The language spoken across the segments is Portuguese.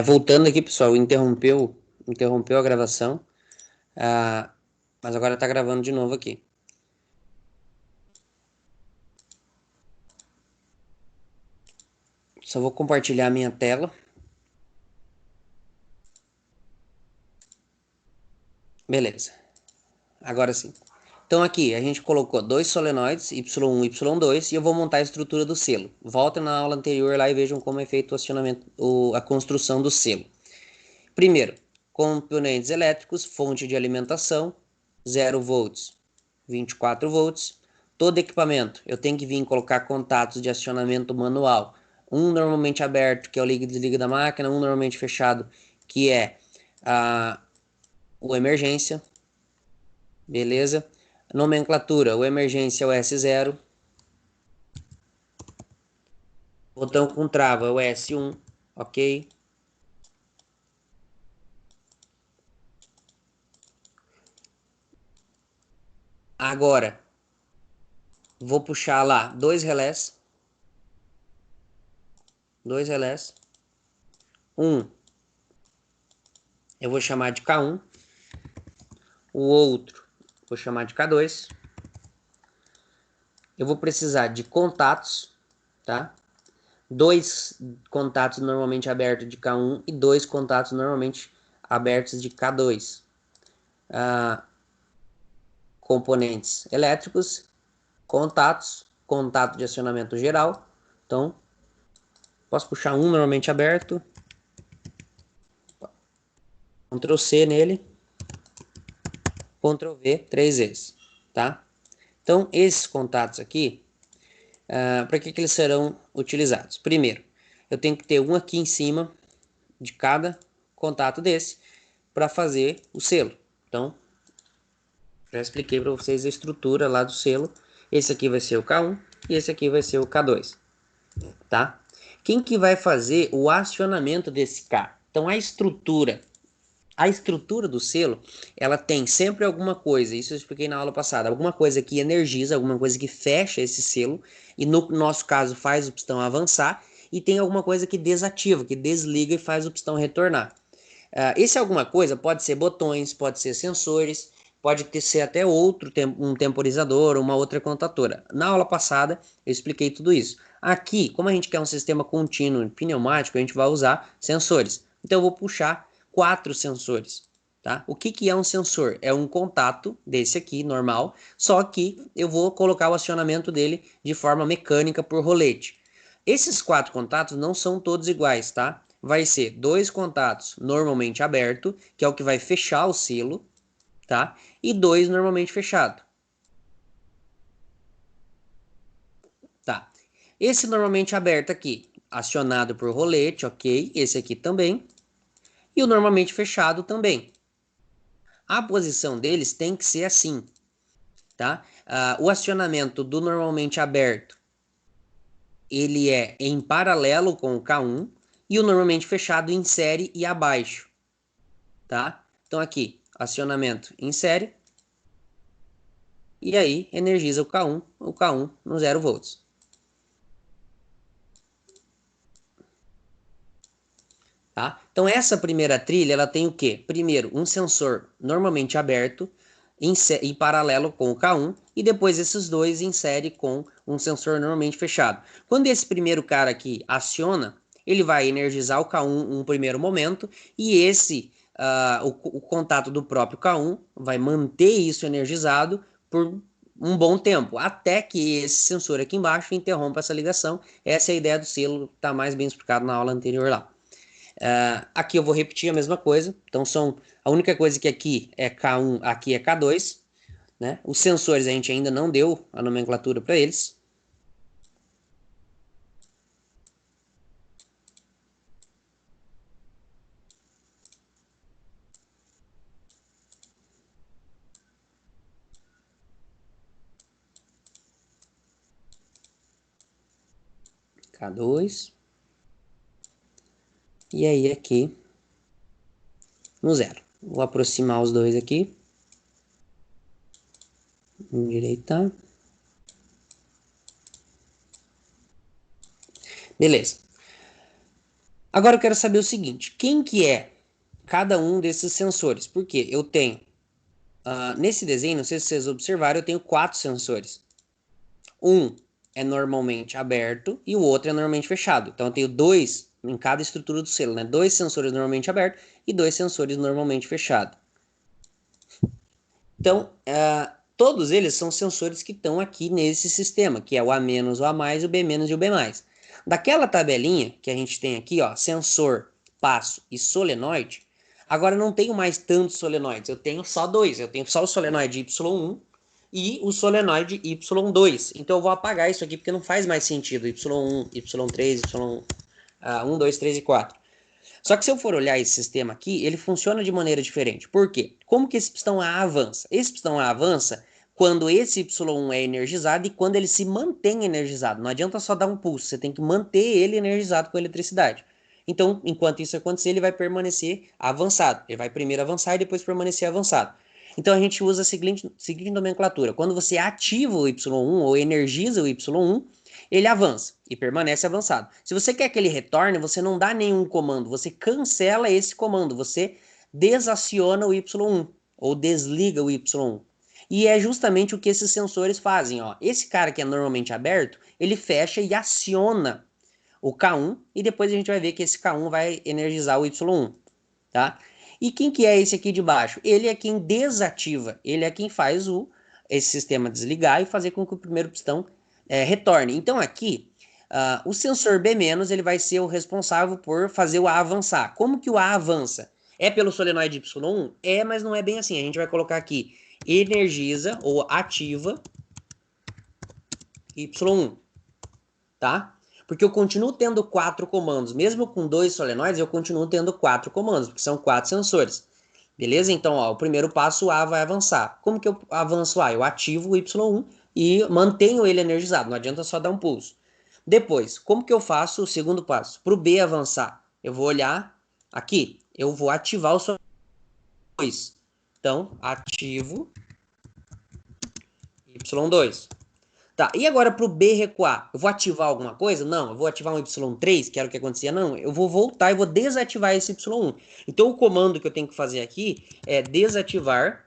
Voltando aqui, pessoal, interrompeu a gravação, ah, mas agora está gravando de novo aqui. Só vou compartilhar a minha tela. Beleza, agora sim. Então aqui, a gente colocou dois solenoides, Y1 e Y2, e eu vou montar a estrutura do selo. Voltem na aula anterior lá e vejam como é feito o acionamento, a construção do selo. Primeiro, componentes elétricos, fonte de alimentação, 0 volts, 24 volts. Todo equipamento, eu tenho que vir colocar contatos de acionamento manual. Um normalmente aberto, que é o liga e desliga da máquina, um normalmente fechado, que é o emergência. Beleza? Nomenclatura, o emergência é o S0. Botão com trava é o S1, ok? Agora, vou puxar lá dois relés. Dois relés. Um eu vou chamar de K1. O outro vou chamar de K2. Eu vou precisar de contatos, tá? Dois contatos normalmente abertos de K1 e dois contatos normalmente abertos de K2. Componentes elétricos, contatos, contato de acionamento geral. Então, posso puxar um normalmente aberto, Ctrl C nele, Ctrl V três vezes, tá? Então, esses contatos aqui, para que eles serão utilizados? Primeiro, eu tenho que ter um aqui em cima de cada contato desse para fazer o selo. Então, já expliquei para vocês a estrutura lá do selo. Esse aqui vai ser o K1 e esse aqui vai ser o K2, tá? Quem que vai fazer o acionamento desse K? Então, a estrutura do selo, ela tem sempre alguma coisa, isso eu expliquei na aula passada, alguma coisa que energiza, alguma coisa que fecha esse selo, e no nosso caso faz o pistão avançar, e tem alguma coisa que desativa, que desliga e faz o pistão retornar. Esse alguma coisa pode ser botões, pode ser sensores, pode ser até um temporizador, uma outra contatora. Na aula passada eu expliquei tudo isso. Aqui, como a gente quer um sistema contínuo pneumático, a gente vai usar sensores. Então eu vou puxar 4 sensores. Tá? O que é um sensor? É um contato desse aqui, normal, só que eu vou colocar o acionamento dele de forma mecânica por rolete. Esses 4 contatos não são todos iguais, tá? Vai ser dois contatos normalmente aberto, que é o que vai fechar o selo, tá? E dois normalmente fechado, tá? Esse normalmente aberto aqui, acionado por rolete, ok? Esse aqui também. E o normalmente fechado também. A posição deles tem que ser assim, tá? O acionamento do normalmente aberto, ele é em paralelo com o K1 e o normalmente fechado em série e abaixo, tá? Então aqui, acionamento em série, e aí energiza o K1 no 0 volts. Tá? Então essa primeira trilha ela tem o quê? Primeiro, um sensor normalmente aberto em paralelo com o K1 e depois esses dois em série com um sensor normalmente fechado. Quando esse primeiro cara aqui aciona, ele vai energizar o K1 um primeiro momento e o contato do próprio K1 vai manter isso energizado por um bom tempo, até que esse sensor aqui embaixo interrompa essa ligação. Essa é a ideia do selo, está mais bem explicado na aula anterior lá. Aqui eu vou repetir a mesma coisa. Então a única coisa que aqui é K1, aqui é K2, né? Os sensores a gente ainda não deu a nomenclatura para eles. K2. E aí aqui no 0. Vou aproximar os dois aqui. Endireitar. Beleza. Agora eu quero saber o seguinte, quem que é cada um desses sensores? Porque eu tenho, nesse desenho, não sei se vocês observaram, eu tenho 4 sensores. Um é normalmente aberto e o outro é normalmente fechado. Então eu tenho 2 em cada estrutura do selo, né? 2 sensores normalmente abertos e 2 sensores normalmente fechados. Então, todos eles são sensores que estão aqui nesse sistema, que é o A-, o A+, o B- e o B+. Daquela tabelinha que a gente tem aqui, ó, sensor, passo e solenoide, agora não tenho mais tantos solenoides, eu tenho só 2. Eu tenho só o solenoide Y1 e o solenoide Y2. Então eu vou apagar isso aqui porque não faz mais sentido. Y1, Y3, Y1, 2, 3 e 4. Só que se eu for olhar esse sistema aqui, ele funciona de maneira diferente. Por quê? Como que esse pistão A avança? Esse pistão A avança quando esse Y1 é energizado e quando ele se mantém energizado. Não adianta só dar um pulso, você tem que manter ele energizado com eletricidade. Então, enquanto isso acontecer, ele vai permanecer avançado. Ele vai primeiro avançar e depois permanecer avançado. Então a gente usa a seguinte nomenclatura. Quando você ativa o Y1 ou energiza o Y1, ele avança e permanece avançado. Se você quer que ele retorne, você não dá nenhum comando, você cancela esse comando, você desaciona o Y1 ou desliga o Y1. E é justamente o que esses sensores fazem, ó. Esse cara que é normalmente aberto, ele fecha e aciona o K1 e depois a gente vai ver que esse K1 vai energizar o Y1, tá? E quem que é esse aqui de baixo? Ele é quem desativa, ele é quem faz esse sistema desligar e fazer com que o primeiro pistão retorne. Então aqui, o sensor B- ele vai ser o responsável por fazer o A avançar. Como que o A avança? É pelo solenoide Y1? É, mas não é bem assim. A gente vai colocar aqui energiza ou ativa Y1, tá? Porque eu continuo tendo 4 comandos. Mesmo com 2 solenoides, eu continuo tendo 4 comandos, porque são 4 sensores. Beleza? Então, ó, o primeiro passo, o A vai avançar. Como que eu avanço o A? Eu ativo o Y1 e mantenho ele energizado. Não adianta só dar um pulso. Depois, como que eu faço o segundo passo? Para o B avançar, eu vou olhar aqui. Eu vou ativar o Y2. Então, ativo Y2. Tá, e agora para o B recuar? Eu vou ativar alguma coisa? Não, eu vou ativar um Y3, que era o que acontecia? Não, eu vou voltar e vou desativar esse Y1. Então o comando que eu tenho que fazer aqui é desativar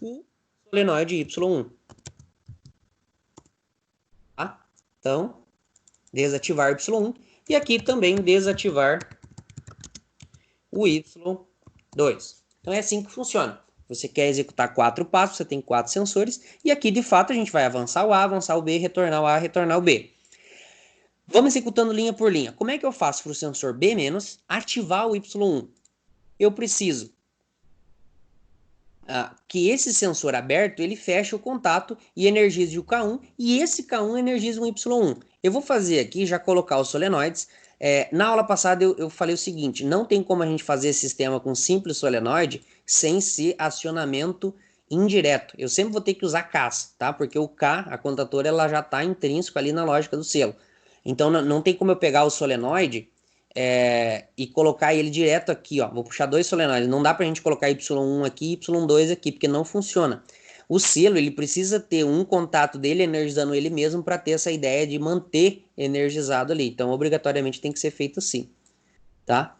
o solenoide Y1. Tá? Então, desativar Y1 e aqui também desativar o Y2. Então é assim que funciona. Você quer executar 4 passos, você tem 4 sensores, e aqui de fato a gente vai avançar o A, avançar o B, retornar o A, retornar o B. Vamos executando linha por linha. Como é que eu faço para o sensor B- ativar o Y1? Eu preciso que esse sensor aberto ele feche o contato e energize o K1 e esse K1 energiza o Y1. Eu vou fazer aqui, já colocar os solenoides. Na aula passada eu falei o seguinte, não tem como a gente fazer esse sistema com simples solenoide sem ser acionamento indireto. Eu sempre vou ter que usar CAS, tá? Porque o K, a contatora, ela já está intrínseco ali na lógica do selo. Então não tem como eu pegar o solenoide e colocar ele direto aqui, ó. Vou puxar 2 solenoides. Não dá pra gente colocar Y1 aqui e Y2 aqui, porque não funciona. O selo, ele precisa ter um contato dele energizando ele mesmo para ter essa ideia de manter energizado ali. Então, obrigatoriamente tem que ser feito assim, tá?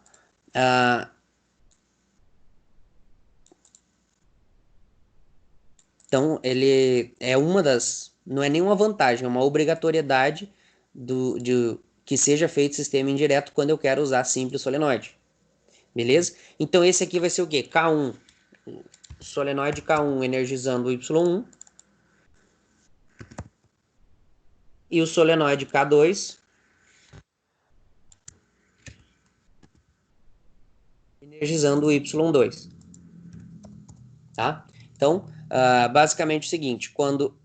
Então, ele é uma das... Não é nenhuma vantagem, é uma obrigatoriedade de que seja feito sistema indireto quando eu quero usar simples solenoide. Beleza? Então esse aqui vai ser o quê? K1, solenoide K1 energizando o Y1 e o solenoide K2 energizando o Y2, tá? Então, basicamente é o seguinte, quando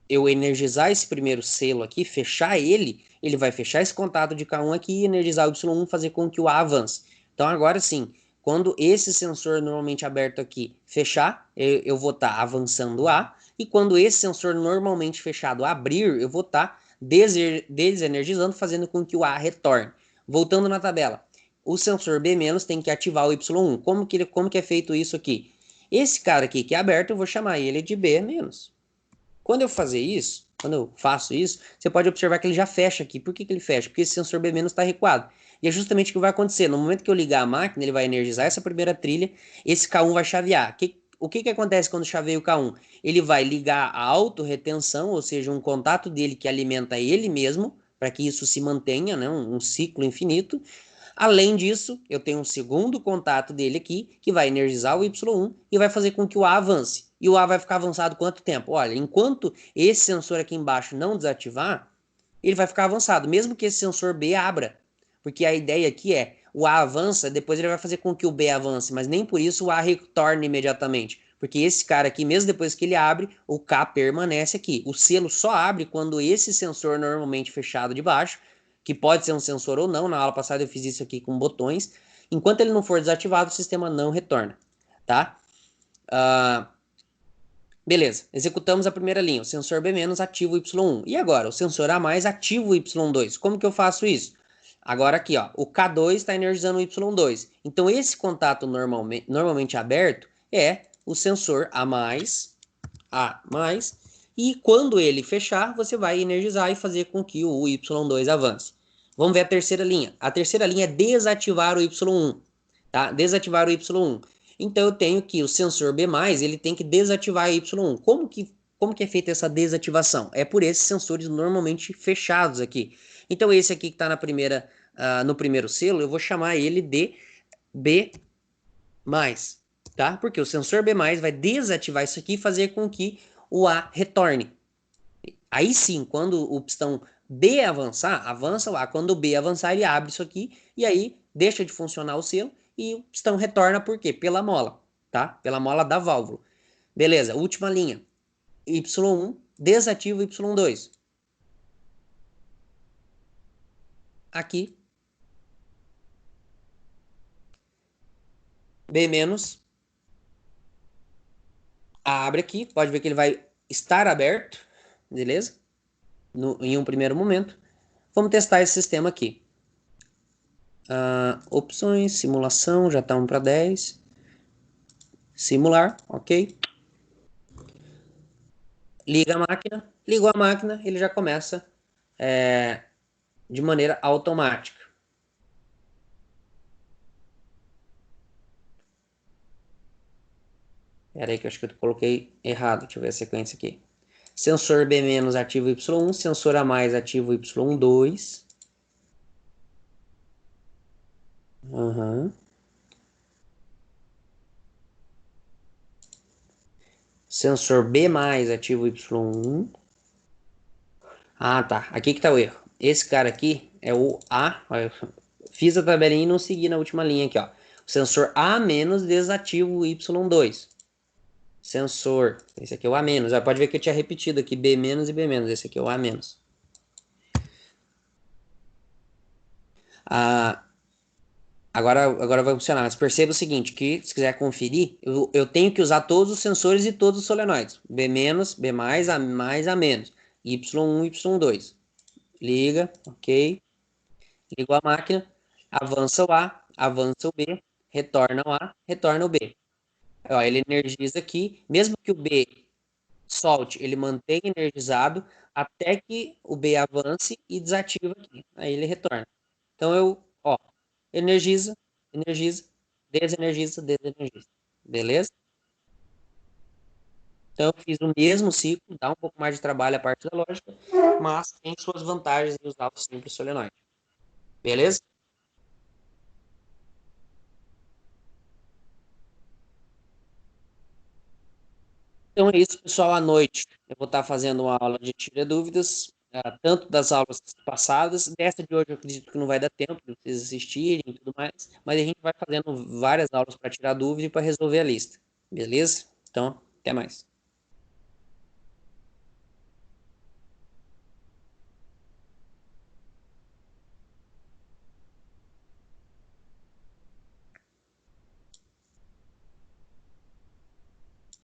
eu energizar esse primeiro selo aqui, fechar ele, ele vai fechar esse contato de K1 aqui e energizar o Y1, fazer com que o A avance. Então agora sim, quando esse sensor normalmente aberto aqui fechar, eu vou estar avançando o A, e quando esse sensor normalmente fechado abrir, eu vou estar desenergizando, fazendo com que o A retorne. Voltando na tabela, o sensor B- tem que ativar o Y1. Como que é feito isso aqui? Esse cara aqui que é aberto, eu vou chamar ele de B-. Quando eu fazer isso, quando eu faço isso, você pode observar que ele já fecha aqui. Por que ele fecha? Porque esse sensor B- está recuado. E é justamente o que vai acontecer. No momento que eu ligar a máquina, ele vai energizar essa primeira trilha, esse K1 vai chavear. O que acontece quando chaveia o K1? Ele vai ligar a autorretenção, ou seja, um contato dele que alimenta ele mesmo, para que isso se mantenha, né, um ciclo infinito. Além disso, eu tenho um segundo contato dele aqui, que vai energizar o Y1 e vai fazer com que o A avance. E o A vai ficar avançado quanto tempo? Olha, enquanto esse sensor aqui embaixo não desativar, ele vai ficar avançado, mesmo que esse sensor B abra. Porque a ideia aqui é, o A avança, depois ele vai fazer com que o B avance, mas nem por isso o A retorne imediatamente. Porque esse cara aqui, mesmo depois que ele abre, o K permanece aqui. O selo só abre quando esse sensor normalmente fechado de baixo, que pode ser um sensor ou não, na aula passada eu fiz isso aqui com botões, enquanto ele não for desativado, o sistema não retorna, tá? Beleza, executamos a primeira linha, o sensor B- ativa o Y1. E agora, o sensor A+ ativa o Y2. Como que eu faço isso? Agora aqui, ó, o K2 está energizando o Y2. Então, esse contato normalmente aberto é o sensor A+, e quando ele fechar, você vai energizar e fazer com que o Y2 avance. Vamos ver a terceira linha. A terceira linha é desativar o Y1, tá? Desativar o Y1. Então eu tenho que o sensor B+, ele tem que desativar o Y1. Como que é feita essa desativação? É por esses sensores normalmente fechados aqui. Então esse aqui que está no primeiro selo, eu vou chamar ele de B+, tá? Porque o sensor B+, vai desativar isso aqui e fazer com que o A retorne. Aí sim, quando o pistão B avançar, avança o A. Quando o B avançar, ele abre isso aqui e aí deixa de funcionar o selo e o pistão retorna por quê? Pela mola, tá? Pela mola da válvula. Beleza, última linha. Y1 desativa o Y2. Aqui, B- abre aqui, pode ver que ele vai estar aberto, beleza? Em um primeiro momento. Vamos testar esse sistema aqui. Opções, simulação, já está 1 para 10. Simular, ok. Liga a máquina, ligou a máquina, ele já começa de maneira automática. Espera aí que eu acho que eu coloquei errado, deixa eu ver a sequência aqui. Sensor B- ativa o Y1, sensor A+ ativa o Y2. Uhum. Sensor B+ ativa o Y1. Ah, tá. Aqui que tá o erro. Esse cara aqui é o A. Olha, fiz a tabelinha e não segui na última linha aqui, ó. O sensor A- desativa o Y2. Sensor. Esse aqui é o A-. Pode ver que eu tinha repetido aqui B- e B-. Esse aqui é o A-. Ah, agora vai funcionar. Mas perceba o seguinte, que se quiser conferir, eu tenho que usar todos os sensores e todos os solenoides. B-, B+, A+, A-. Y1, Y2. Liga, ok. Ligou a máquina, avança o A, avança o B, retorna o A, retorna o B. Ó, ele energiza aqui, mesmo que o B solte, ele mantém energizado até que o B avance e desativa aqui. Aí ele retorna. Então ó, energiza, energiza, desenergiza, desenergiza. Beleza? Então eu fiz o mesmo ciclo, dá um pouco mais de trabalho a parte da lógica, mas tem suas vantagens em usar o simples solenoide. Beleza? Então é isso, pessoal. À noite eu vou estar fazendo uma aula de tira dúvidas, tanto das aulas passadas, dessa de hoje eu acredito que não vai dar tempo de vocês assistirem e tudo mais, mas a gente vai fazendo várias aulas para tirar dúvida e para resolver a lista. Beleza? Então, até mais.